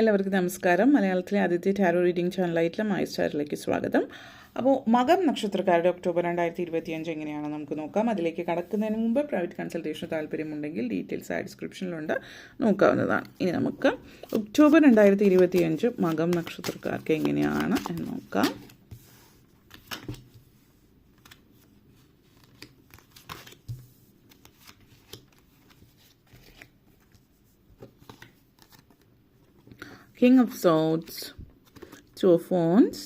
എല്ലാവർക്കും നമസ്കാരം. മലയാളത്തിലെ ആദ്യത്തെ ടാരോ റീഡിംഗ് ചാനലായിട്ടുള്ള മൈ സ്റ്റാറിലേക്ക് സ്വാഗതം. അപ്പോൾ മകം നക്ഷത്രക്കാരുടെ ഒക്ടോബർ 2025 എങ്ങനെയാണ് നമുക്ക് നോക്കാം. അതിലേക്ക് കടക്കുന്നതിന് മുമ്പ് പ്രൈവറ്റ് കൺസൾട്ടേഷന് താല്പര്യമുണ്ടെങ്കിൽ ഡീറ്റെയിൽസ് ആ ഡിസ്ക്രിപ്ഷനിലുണ്ട്, നോക്കാവുന്നതാണ്. ഇനി നമുക്ക് ഒക്ടോബർ 2025 മകം നക്ഷത്രക്കാർക്ക് എങ്ങനെയാണ് എന്ന് നോക്കാം. King of Swords, Two of Wands,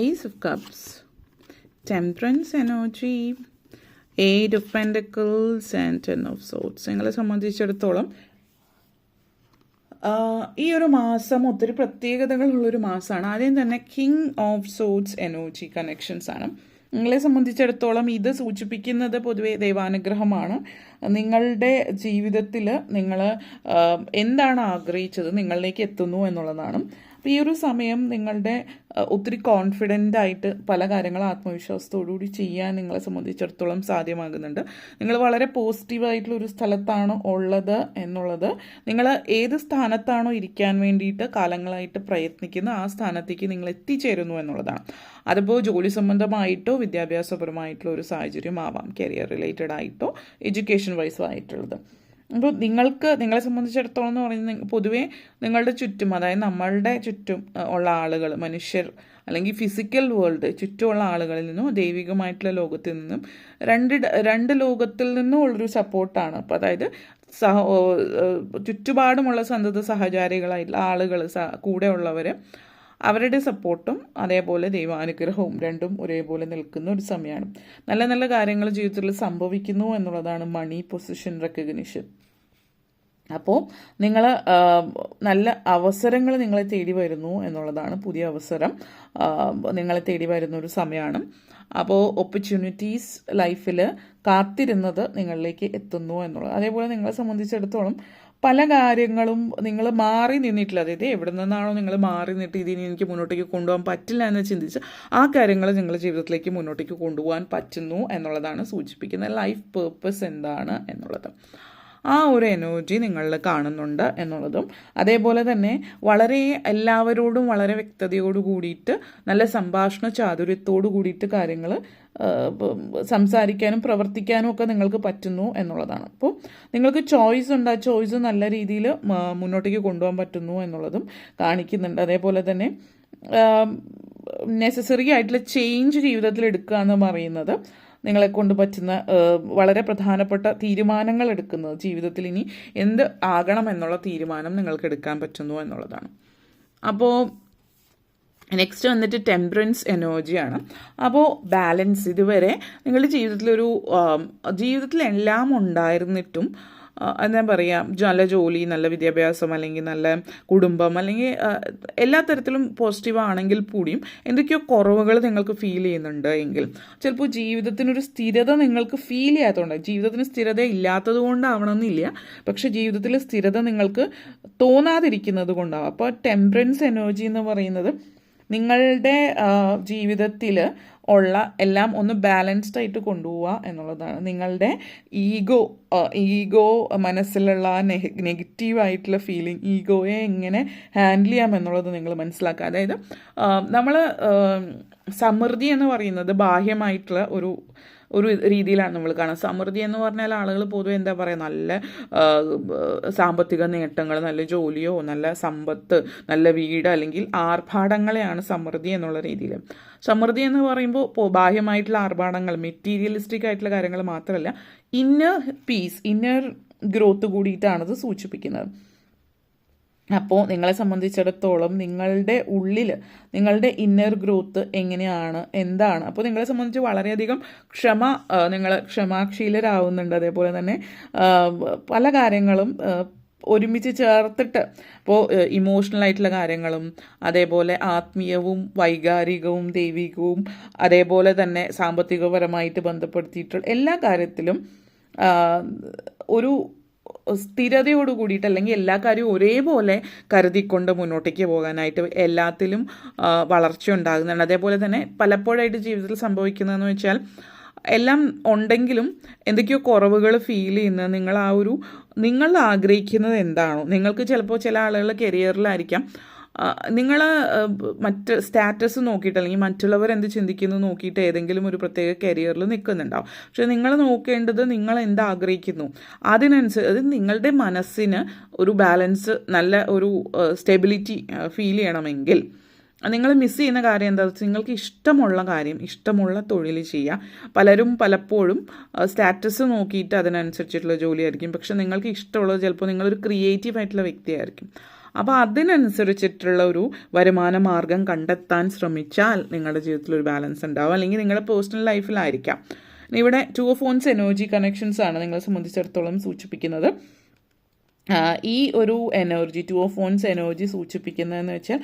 Ace of Cups, Temperance energy, Eight of Pentacles and Ten of Swords. നിങ്ങളെ സംബന്ധിച്ചിടത്തോളം ഈ ഒരു മാസം ഒത്തിരി പ്രത്യേകതകളുള്ളൊരു മാസമാണ്. ആദ്യം തന്നെ king of swords energy connections ആണ്. നിങ്ങളെ സംബന്ധിച്ചിടത്തോളം ഇത് സൂചിപ്പിക്കുന്നത് പൊതുവെ ദൈവാനുഗ്രഹമാണ്. നിങ്ങളുടെ ജീവിതത്തിൽ നിങ്ങൾ എന്താണ് ആഗ്രഹിച്ചത് നിങ്ങളിലേക്ക് എത്തുന്നു എന്നുള്ളതാണ്. അപ്പോൾ ഈ ഒരു സമയം നിങ്ങളുടെ ഒത്തിരി കോൺഫിഡൻ്റ് ആയിട്ട് പല കാര്യങ്ങളും ആത്മവിശ്വാസത്തോടുകൂടി ചെയ്യാൻ നിങ്ങളെ സംബന്ധിച്ചിടത്തോളം സാധ്യമാകുന്നുണ്ട്. നിങ്ങൾ വളരെ പോസിറ്റീവായിട്ടുള്ളൊരു സ്ഥലത്താണ് ഉള്ളത് എന്നുള്ളത്, നിങ്ങൾ ഏത് സ്ഥാനത്താണോ ഇരിക്കാൻ വേണ്ടിയിട്ട് കാലങ്ങളായിട്ട് പ്രയത്നിക്കുന്ന ആ സ്ഥാനത്തേക്ക് നിങ്ങൾ എത്തിച്ചേരുന്നു എന്നുള്ളതാണ്. അതിപ്പോൾ ജോലി സംബന്ധമായിട്ടോ വിദ്യാഭ്യാസപരമായിട്ടുള്ള ഒരു സാഹചര്യം ആവാം, കരിയർ റിലേറ്റഡ് ആയിട്ടോ എഡ്യൂക്കേഷൻ വൈസോ ആയിട്ടുള്ളത്. അപ്പോൾ നിങ്ങളെ സംബന്ധിച്ചിടത്തോളം എന്ന് പറയുന്നത് പൊതുവേ നിങ്ങളുടെ ചുറ്റും, അതായത് നമ്മളുടെ ചുറ്റും ഉള്ള ആളുകൾ, മനുഷ്യർ അല്ലെങ്കിൽ ഫിസിക്കൽ വേൾഡ് ചുറ്റുമുള്ള ആളുകളിൽ നിന്നും ദൈവികമായിട്ടുള്ള ലോകത്തിൽ നിന്നും രണ്ട് ലോകത്തിൽ നിന്നും ഉള്ളൊരു സപ്പോർട്ടാണ്. അപ്പോൾ അതായത് ചുറ്റുപാടുമുള്ള സന്തത സഹചാരികളായിട്ടുള്ള ആളുകൾ, കൂടെ ഉള്ളവർ, അവരുടെ സപ്പോർട്ടും അതേപോലെ ദൈവാനുഗ്രഹവും രണ്ടും ഒരേപോലെ നിൽക്കുന്ന ഒരു സമയമാണ്. നല്ല നല്ല കാര്യങ്ങൾ ജീവിതത്തിൽ സംഭവിക്കുന്നു എന്നുള്ളതാണ് മണി, പൊസിഷൻ, റെക്കഗ്നിഷൻ. അപ്പോൾ നിങ്ങൾ നല്ല അവസരങ്ങൾ നിങ്ങളെ തേടി വരുന്നു എന്നുള്ളതാണ്. പുതിയ അവസരം നിങ്ങളെ തേടി വരുന്ന ഒരു സമയമാണ്. അപ്പോൾ ഓപ്പർച്യൂണിറ്റീസ് ലൈഫിൽ കാത്തിരുന്നത് നിങ്ങളിലേക്ക് എത്തുന്നു എന്നുള്ളത്. അതേപോലെ നിങ്ങളെ സംബന്ധിച്ചിടത്തോളം പല കാര്യങ്ങളും നിങ്ങൾ മാറി നിന്നിട്ടില്ല, അതായത് എവിടെ നിന്നാണോ നിങ്ങൾ മാറി നിന്നിട്ട് ഇതിന് എനിക്ക് മുന്നോട്ടേക്ക് കൊണ്ടുപോകാൻ പറ്റില്ല എന്ന് ചിന്തിച്ച് ആ കാര്യങ്ങൾ നിങ്ങളുടെ ജീവിതത്തിലേക്ക് മുന്നോട്ടേക്ക് കൊണ്ടുപോകാൻ പറ്റുന്നു എന്നുള്ളതാണ് സൂചിപ്പിക്കുന്നത്. ലൈഫ് പേർപ്പസ് എന്താണ് എന്നുള്ളത്, ആ ഒരു എനർജി നിങ്ങളിൽ കാണുന്നുണ്ട് എന്നുള്ളതും. അതേപോലെ തന്നെ വളരെ എല്ലാവരോടും വളരെ വ്യക്തതയോട് കൂടിയിട്ട് നല്ല സംഭാഷണ ചാതുര്യത്തോടു കൂടിയിട്ട് കാര്യങ്ങൾ സംസാരിക്കാനും പ്രവർത്തിക്കാനും ഒക്കെ നിങ്ങൾക്ക് പറ്റുന്നു എന്നുള്ളതാണ്. അപ്പോൾ നിങ്ങൾക്ക് ചോയ്സ് ഉണ്ട്, ആ ചോയ്സ് നല്ല രീതിയിൽ മുന്നോട്ടേക്ക് കൊണ്ടുപോകാൻ പറ്റുന്നു എന്നുള്ളതും കാണിക്കുന്നുണ്ട്. അതേപോലെ തന്നെ നെസസറി ആയിട്ടുള്ള ചേഞ്ച് ജീവിതത്തിൽ എടുക്കുക എന്ന് പറയുന്നത് നിങ്ങളെ കൊണ്ട് പറ്റുന്ന വളരെ പ്രധാനപ്പെട്ട തീരുമാനങ്ങൾ എടുക്കുന്നത്, ജീവിതത്തിൽ ഇനി എന്ത് ആകണം എന്നുള്ള തീരുമാനം നിങ്ങൾക്ക് എടുക്കാൻ പറ്റുന്നു എന്നുള്ളതാണ്. അപ്പോൾ നെക്സ്റ്റ് വന്നിട്ട് ടെമ്പറൻസ് എനർജിയാണ്. അപ്പോൾ ബാലൻസ്, ഇതുവരെ നിങ്ങളുടെ ജീവിതത്തിൽ എല്ലാം ഉണ്ടായിരുന്നിട്ടും എന്താ പറയുക, നല്ല ജോലി, നല്ല വിദ്യാഭ്യാസം, അല്ലെങ്കിൽ നല്ല കുടുംബം, അല്ലെങ്കിൽ എല്ലാ തരത്തിലും പോസിറ്റീവ് ആണെങ്കിൽ കൂടിയും എന്തൊക്കെയോ കുറവുകൾ നിങ്ങൾക്ക് ഫീൽ ചെയ്യുന്നുണ്ട് എങ്കിൽ ചിലപ്പോൾ ജീവിതത്തിനൊരു സ്ഥിരത നിങ്ങൾക്ക് ഫീൽ ചെയ്യാത്തതുകൊണ്ട്, ജീവിതത്തിന് സ്ഥിരത ഇല്ലാത്തത് കൊണ്ടാവണമെന്നില്ല, പക്ഷേ ജീവിതത്തിൽ സ്ഥിരത നിങ്ങൾക്ക് തോന്നാതിരിക്കുന്നത് കൊണ്ടാവും. അപ്പോൾ ടെമ്പറൻസ് എനർജി എന്ന് പറയുന്നത് നിങ്ങളുടെ ജീവിതത്തിൽ ഉള്ള എല്ലാം ഒന്ന് ബാലൻസ്ഡ് ആയിട്ട് കൊണ്ടുപോവുക എന്നുള്ളതാണ്. നിങ്ങളുടെ ഈഗോ മനസ്സിലുള്ള നെഗറ്റീവായിട്ടുള്ള ഫീലിംഗ്, ഈഗോയെ എങ്ങനെ ഹാൻഡിൽ ചെയ്യാം എന്നുള്ളത് നിങ്ങൾ മനസ്സിലാക്കുക. അതായത് നമ്മൾ സമൃദ്ധി എന്ന് പറയുന്നത് ബാഹ്യമായിട്ടുള്ള ഒരു രീതിയിലാണ് നമ്മൾ കാണുന്നത്. സമൃദ്ധി എന്ന് പറഞ്ഞാൽ ആളുകൾ പൊതുവെ എന്താ പറയുക, നല്ല സാമ്പത്തിക നേട്ടങ്ങൾ, നല്ല ജോലിയോ, നല്ല സമ്പത്ത്, നല്ല വീട്, അല്ലെങ്കിൽ ആർഭാടങ്ങളെയാണ് സമൃദ്ധി എന്നുള്ള രീതിയിൽ. സമൃദ്ധി എന്ന് പറയുമ്പോൾ ബാഹ്യമായിട്ടുള്ള ആർഭാടങ്ങൾ, മെറ്റീരിയലിസ്റ്റിക് ആയിട്ടുള്ള കാര്യങ്ങൾ മാത്രമല്ല, ഇന്നർ പീസ്, ഇന്നർ ഗ്രോത്ത് കൂടിയിട്ടാണത് സൂചിപ്പിക്കുന്നത്. അപ്പോൾ നിങ്ങളെ സംബന്ധിച്ചിടത്തോളം നിങ്ങളുടെ ഉള്ളിൽ നിങ്ങളുടെ ഇന്നർ ഗ്രോത്ത് എങ്ങനെയാണ്, എന്താണ്, അപ്പോൾ നിങ്ങളെ സംബന്ധിച്ച് വളരെയധികം നിങ്ങൾ ക്ഷമാശീലരാകുന്നുണ്ട്. അതേപോലെ തന്നെ പല കാര്യങ്ങളും ഒരുമിച്ച് ചേർത്തിട്ട്, ഇപ്പോൾ ഇമോഷണൽ ആയിട്ടുള്ള കാര്യങ്ങളും അതേപോലെ ആത്മീയവും വൈകാരികവും ദൈവികവും അതേപോലെ തന്നെ സാമ്പത്തികപരമായിട്ട് ബന്ധപ്പെടുത്തിയിട്ടുള്ള എല്ലാ കാര്യത്തിലും ഒരു സ്ഥിരതയോട് കൂടിയിട്ട്, അല്ലെങ്കിൽ എല്ലാ കാര്യവും ഒരേപോലെ കരുതിക്കൊണ്ട് മുന്നോട്ടേക്ക് പോകാനായിട്ട് എല്ലാത്തിലും വളർച്ച ഉണ്ടാകുന്നുണ്ട്. അതേപോലെ തന്നെ പലപ്പോഴായിട്ട് ജീവിതത്തിൽ സംഭവിക്കുന്നതെന്ന് വെച്ചാൽ എല്ലാം ഉണ്ടെങ്കിലും എന്തൊക്കെയോ കുറവുകൾ ഫീൽ ചെയ്യുന്നത് നിങ്ങൾ ആ ഒരു നിങ്ങൾ ആഗ്രഹിക്കുന്നത് എന്താണോ, നിങ്ങൾക്ക് ചിലപ്പോൾ ചില ആളുകൾ കരിയറിലായിരിക്കാം നിങ്ങൾ മറ്റ് സ്റ്റാറ്റസ് നോക്കിയിട്ട് അല്ലെങ്കിൽ മറ്റുള്ളവർ എന്ത് ചിന്തിക്കുന്നു നോക്കിയിട്ട് ഏതെങ്കിലും ഒരു പ്രത്യേക കരിയറിൽ നിൽക്കുന്നുണ്ടാവും. പക്ഷെ നിങ്ങൾ നോക്കേണ്ടത് നിങ്ങൾ എന്താഗ്രഹിക്കുന്നു അതിനനുസരിച്ച് നിങ്ങളുടെ മനസ്സിന് ഒരു ബാലൻസ്, നല്ല ഒരു സ്റ്റെബിലിറ്റി ഫീൽ ചെയ്യണമെങ്കിൽ നിങ്ങൾ മിസ് ചെയ്യുന്ന കാര്യം എന്താ വെച്ചാൽ നിങ്ങൾക്ക് ഇഷ്ടമുള്ള കാര്യം, ഇഷ്ടമുള്ള തൊഴിൽ ചെയ്യുക. പലരും പലപ്പോഴും സ്റ്റാറ്റസ് നോക്കിയിട്ട് അതിനനുസരിച്ചിട്ടുള്ള ജോലിയായിരിക്കും. പക്ഷെ നിങ്ങൾക്ക് ഇഷ്ടമുള്ളത് ചിലപ്പോൾ നിങ്ങളൊരു ക്രിയേറ്റീവ് ആയിട്ടുള്ള വ്യക്തിയായിരിക്കും. അപ്പോൾ അതിനനുസരിച്ചിട്ടുള്ള ഒരു വരുമാന മാർഗം കണ്ടെത്താൻ ശ്രമിച്ചാൽ നിങ്ങളുടെ ജീവിതത്തിൽ ഒരു ബാലൻസ് ഉണ്ടാവും. അല്ലെങ്കിൽ നിങ്ങളുടെ പേഴ്സണൽ ലൈഫിലായിരിക്കാം. ഇവിടെ 2 of Wands എനർജി കണക്ഷൻസ് ആണ് നിങ്ങളെ സംബന്ധിച്ചിടത്തോളം സൂചിപ്പിക്കുന്നത്. ഈ ഒരു എനർജി 2 of Wands എനർജി സൂചിപ്പിക്കുന്നതെന്ന് വെച്ചാൽ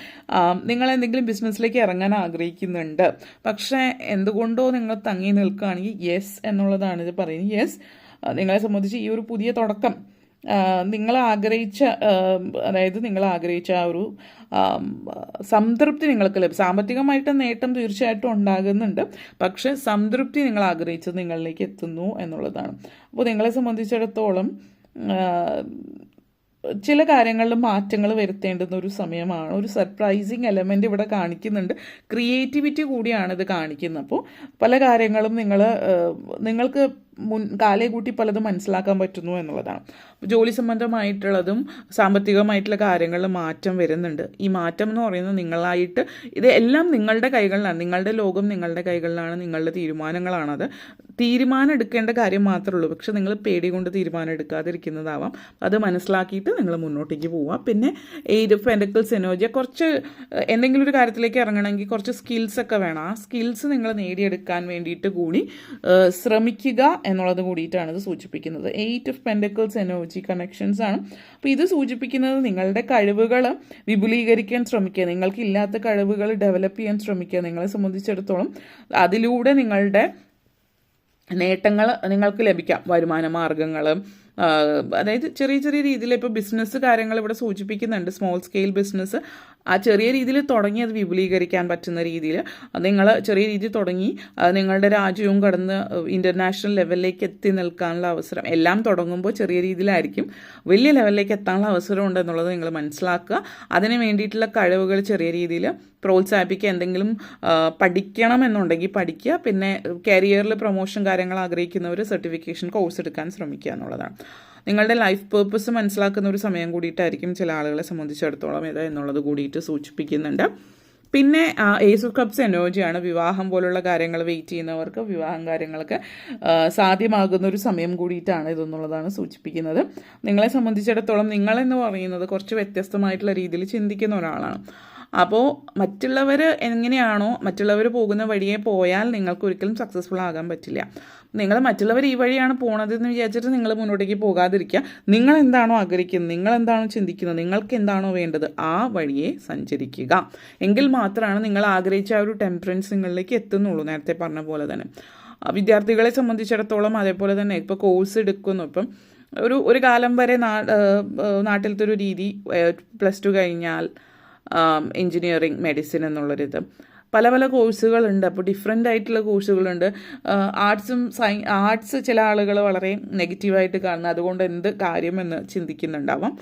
നിങ്ങൾ എന്തെങ്കിലും ബിസിനസ്സിലേക്ക് ഇറങ്ങാൻ ആഗ്രഹിക്കുന്നുണ്ട്, പക്ഷേ എന്തുകൊണ്ടോ നിങ്ങൾ തങ്ങി നിൽക്കുകയാണെങ്കിൽ യെസ് എന്നുള്ളതാണ് ഇത് പറയുന്നത്. യെസ്, നിങ്ങളെ സംബന്ധിച്ച് ഈ ഒരു പുതിയ തുടക്കം നിങ്ങൾ ആഗ്രഹിച്ച, അതായത് നിങ്ങൾ ആഗ്രഹിച്ച ആ ഒരു സംതൃപ്തി നിങ്ങൾക്ക് ലഭിക്കും. സാമ്പത്തികമായിട്ട് നേട്ടം തീർച്ചയായിട്ടും ഉണ്ടാകുന്നുണ്ട്, പക്ഷെ സംതൃപ്തി നിങ്ങൾ ആഗ്രഹിച്ചത് നിങ്ങളിലേക്ക് എത്തുന്നു എന്നുള്ളതാണ്. അപ്പോൾ നിങ്ങളെ സംബന്ധിച്ചിടത്തോളം ചില കാര്യങ്ങളിൽ മാറ്റങ്ങൾ വരുത്തേണ്ടുന്ന ഒരു സമയമാണ്. ഒരു സർപ്രൈസിങ് എലമെൻറ്റ് ഇവിടെ കാണിക്കുന്നുണ്ട്. ക്രിയേറ്റിവിറ്റി കൂടിയാണ് ഇത് കാണിക്കുന്നത്. അപ്പോൾ പല കാര്യങ്ങളും നിങ്ങൾക്ക് കാലേ കൂട്ടി പലതും മനസ്സിലാക്കാൻ പറ്റുന്നു എന്നുള്ളതാണ്. ജോലി സംബന്ധമായിട്ടുള്ളതും സാമ്പത്തികമായിട്ടുള്ള കാര്യങ്ങളിൽ മാറ്റം വരുന്നുണ്ട്. ഈ മാറ്റം എന്ന് പറയുന്നത് നിങ്ങളായിട്ട്, ഇത് എല്ലാം നിങ്ങളുടെ കൈകളിലാണ്. നിങ്ങളുടെ ലോകം നിങ്ങളുടെ കൈകളിലാണ്, നിങ്ങളുടെ തീരുമാനങ്ങളാണത്. തീരുമാനം എടുക്കേണ്ട കാര്യം മാത്രമേ ഉള്ളൂ. പക്ഷെ നിങ്ങൾ പേടി കൊണ്ട് തീരുമാനം എടുക്കാതിരിക്കുന്നതാവാം. അത് മനസ്സിലാക്കിയിട്ട് നിങ്ങൾ മുന്നോട്ടേക്ക് പോവുക. പിന്നെ 8 of Pentacles എനർജി, കുറച്ച് എന്തെങ്കിലും ഒരു കാര്യത്തിലേക്ക് ഇറങ്ങണമെങ്കിൽ കുറച്ച് സ്കിൽസൊക്കെ വേണം. ആ സ്കിൽസ് നിങ്ങൾ നേടിയെടുക്കാൻ വേണ്ടിയിട്ട് കൂടി ശ്രമിക്കുക എന്നുള്ളത് കൂടിയിട്ടാണ് ഇത് സൂചിപ്പിക്കുന്നത്. 8 of Pentacles എനർജി കണക്ഷൻസ് ആണ്. അപ്പോൾ ഇത് സൂചിപ്പിക്കുന്നത് നിങ്ങളുടെ കഴിവുകൾ വിപുലീകരിക്കാൻ ശ്രമിക്കുക, നിങ്ങൾക്ക് ഇല്ലാത്ത കഴിവുകൾ ഡെവലപ്പ് ചെയ്യാൻ ശ്രമിക്കുക. നിങ്ങളെ സംബന്ധിച്ചിടത്തോളം അതിലൂടെ നിങ്ങളുടെ നേട്ടങ്ങൾ നിങ്ങൾക്ക് ലഭിക്കാം. വരുമാന മാർഗങ്ങൾ, അതായത് ചെറിയ ചെറിയ രീതിയിൽ ഇപ്പോൾ ബിസിനസ് കാര്യങ്ങൾ ഇവിടെ സൂചിപ്പിക്കുന്നുണ്ട്. സ്മോൾ സ്കെയിൽ ബിസിനസ് ആ ചെറിയ രീതിയിൽ തുടങ്ങി അത് വിപുലീകരിക്കാൻ പറ്റുന്ന രീതിയിൽ നിങ്ങൾ ചെറിയ രീതിയിൽ തുടങ്ങി നിങ്ങളുടെ രാജ്യവും കടന്ന് ഇൻ്റർനാഷണൽ ലെവലിലേക്ക് എത്തി നിൽക്കാനുള്ള അവസരം. എല്ലാം തുടങ്ങുമ്പോൾ ചെറിയ രീതിയിലായിരിക്കും, വലിയ ലെവലിലേക്ക് എത്താനുള്ള അവസരം ഉണ്ടെന്നുള്ളത് നിങ്ങൾ മനസ്സിലാക്കുക. അതിന് വേണ്ടിയിട്ടുള്ള കഴിവുകൾ ചെറിയ രീതിയിൽ പ്രോത്സാഹിപ്പിക്കുക. എന്തെങ്കിലും പഠിക്കണമെന്നുണ്ടെങ്കിൽ പഠിക്കുക. പിന്നെ കരിയറിൽ പ്രൊമോഷൻ കാര്യങ്ങൾ ആഗ്രഹിക്കുന്നവർ സർട്ടിഫിക്കേഷൻ കോഴ്സ് എടുക്കാൻ ശ്രമിക്കുക എന്നുള്ളതാണ്. നിങ്ങളുടെ ലൈഫ് പേർപ്പസ് മനസ്സിലാക്കുന്ന ഒരു സമയം കൂടിയിട്ടായിരിക്കും ചില ആളുകളെ സംബന്ധിച്ചിടത്തോളം ഇത് എന്നുള്ളത് കൂടിയിട്ട് സൂചിപ്പിക്കുന്നുണ്ട്. പിന്നെ ഏസ് ഓഫ് കപ്സ് എനർജിയാണ്. വിവാഹം പോലുള്ള കാര്യങ്ങൾ വെയിറ്റ് ചെയ്യുന്നവർക്ക് വിവാഹം കാര്യങ്ങളൊക്കെ സാധ്യമാകുന്ന ഒരു സമയം കൂടിയിട്ടാണ് ഇതെന്നുള്ളതാണ് സൂചിപ്പിക്കുന്നത്. നിങ്ങളെ സംബന്ധിച്ചിടത്തോളം നിങ്ങളെന്ന് പറയുന്നത് കുറച്ച് വ്യത്യസ്തമായിട്ടുള്ള രീതിയിൽ ചിന്തിക്കുന്ന ഒരാളാണ്. അപ്പോൾ മറ്റുള്ളവർ എങ്ങനെയാണോ, മറ്റുള്ളവർ പോകുന്ന വഴിയെ പോയാൽ നിങ്ങൾക്ക് ഒരിക്കലും സക്സസ്ഫുൾ ആകാൻ പറ്റില്ല. നിങ്ങൾ മറ്റുള്ളവർ ഈ വഴിയാണ് പോണതെന്ന് വിചാരിച്ചിട്ട് നിങ്ങൾ മുന്നോട്ടേക്ക് പോകാതിരിക്കുക. നിങ്ങൾ എന്താണോ ആഗ്രഹിക്കുന്നത്, നിങ്ങൾ എന്താണോ ചിന്തിക്കുന്നത്, നിങ്ങൾക്ക് എന്താണോ വേണ്ടത് ആ വഴിയെ സഞ്ചരിക്കുക. എങ്കിൽ മാത്രമാണ് നിങ്ങൾ ആഗ്രഹിച്ച ആ ഒരു ടെമ്പറൻസ് നിങ്ങളിലേക്ക് എത്തുന്നുള്ളൂ. നേരത്തെ പറഞ്ഞ പോലെ തന്നെ വിദ്യാർത്ഥികളെ സംബന്ധിച്ചിടത്തോളം അതേപോലെ തന്നെ ഇപ്പോൾ കോഴ്സ് എടുക്കുന്നു. ഇപ്പം ഒരു കാലം വരെ നാട്ടിലത്തെ ഒരു രീതി +2 കഴിഞ്ഞാൽ എൻജിനീയറിങ്, മെഡിസിൻ എന്നുള്ളൊരിത് പല പല കോഴ്സുകളുണ്ട്. അപ്പോൾ ഡിഫറെൻ്റ് ആയിട്ടുള്ള കോഴ്സുകളുണ്ട്. ആർട്സ് ചില ആളുകൾ വളരെ നെഗറ്റീവായിട്ട് കാണുന്നത്, അതുകൊണ്ട് എന്ത് കാര്യമെന്ന് ചിന്തിക്കുന്നുണ്ടാവാം.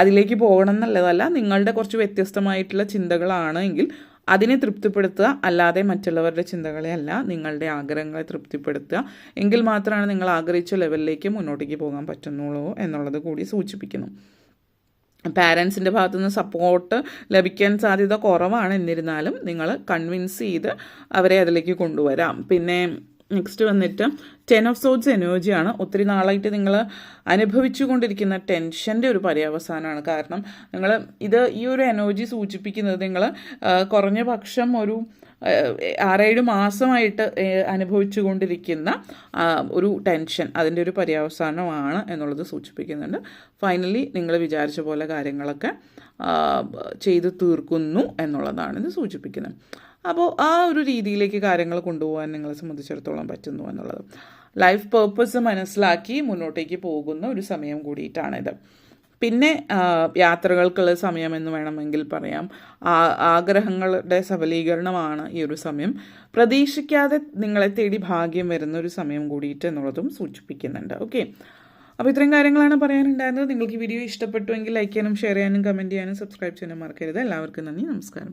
അതിലേക്ക് പോകണം എന്നുള്ളതല്ല, നിങ്ങളുടെ കുറച്ച് വ്യത്യസ്തമായിട്ടുള്ള ചിന്തകളാണ് എങ്കിൽ അതിനെ തൃപ്തിപ്പെടുത്തുക, അല്ലാതെ മറ്റുള്ളവരുടെ ചിന്തകളെ അല്ല, നിങ്ങളുടെ ആഗ്രഹങ്ങളെ തൃപ്തിപ്പെടുത്തുക. എങ്കിൽ മാത്രമാണ് നിങ്ങൾ ആഗ്രഹിച്ച ലെവലിലേക്ക് മുന്നോട്ടേക്ക് പോകാൻ പറ്റുന്നുള്ളൂ എന്നുള്ളത് കൂടി സൂചിപ്പിക്കുന്നു. പാരൻസിൻ്റെ ഭാഗത്തുനിന്ന് സപ്പോർട്ട് ലഭിക്കാൻ സാധ്യത കുറവാണ്. എന്നിരുന്നാലും നിങ്ങൾ കൺവിൻസ് ചെയ്ത് അവരെ അതിലേക്ക് കൊണ്ടുവരാം. പിന്നെ നെക്സ്റ്റ് വന്നിട്ട് 10 of Swords എനർജിയാണ്. ഒത്തിരി നാളായിട്ട് നിങ്ങൾ അനുഭവിച്ചു കൊണ്ടിരിക്കുന്ന ടെൻഷൻ്റെ ഒരു പര്യവസാനമാണ്. കാരണം ഈ ഒരു എനർജി സൂചിപ്പിക്കുന്നത് നിങ്ങൾ കുറഞ്ഞ പക്ഷം ഒരു 6-7 മാസമായിട്ട് അനുഭവിച്ചു കൊണ്ടിരിക്കുന്ന ഒരു ടെൻഷൻ, അതിൻ്റെ ഒരു പര്യവസാനമാണ് എന്നുള്ളത് സൂചിപ്പിക്കുന്നുണ്ട്. ഫൈനലി നിങ്ങൾ വിചാരിച്ച പോലെ കാര്യങ്ങളൊക്കെ ചെയ്തു തീർക്കുന്നു എന്നുള്ളതാണ് ഇത് സൂചിപ്പിക്കുന്നത്. അപ്പോൾ ആ ഒരു രീതിയിലേക്ക് കാര്യങ്ങൾ കൊണ്ടുപോകാൻ നിങ്ങളെ സംബന്ധിച്ചിടത്തോളം പറ്റുന്നു എന്നുള്ളത്. ലൈഫ് പേർപ്പസ് മനസ്സിലാക്കി മുന്നോട്ടേക്ക് പോകുന്ന ഒരു സമയം കൂടിയിട്ടാണിത്. പിന്നെ യാത്രകൾക്കുള്ള സമയമെന്ന് വേണമെങ്കിൽ പറയാം. ആഗ്രഹങ്ങളുടെ സബലീകരണമാണ് ഈ ഒരു സമയം. പ്രതീക്ഷിക്കാതെ നിങ്ങളെ തേടി ഭാഗ്യം വരുന്ന ഒരു സമയം കൂടിയിട്ട് എന്നുള്ളതും സൂചിപ്പിക്കുന്നുണ്ട്. ഓക്കെ, അപ്പോൾ ഇത്രയും കാര്യങ്ങളാണ് പറയാനുണ്ടായിരുന്നത്. നിങ്ങൾക്ക് ഈ വീഡിയോ ഇഷ്ടപ്പെട്ടുവെങ്കിൽ ലൈക്ക് ചെയ്യാനും ഷെയർ ചെയ്യാനും കമൻറ്റ് ചെയ്യാനും സബ്സ്ക്രൈബ് ചെയ്യാനും മറക്കരുത്. എല്ലാവർക്കും നന്ദി, നമസ്കാരം.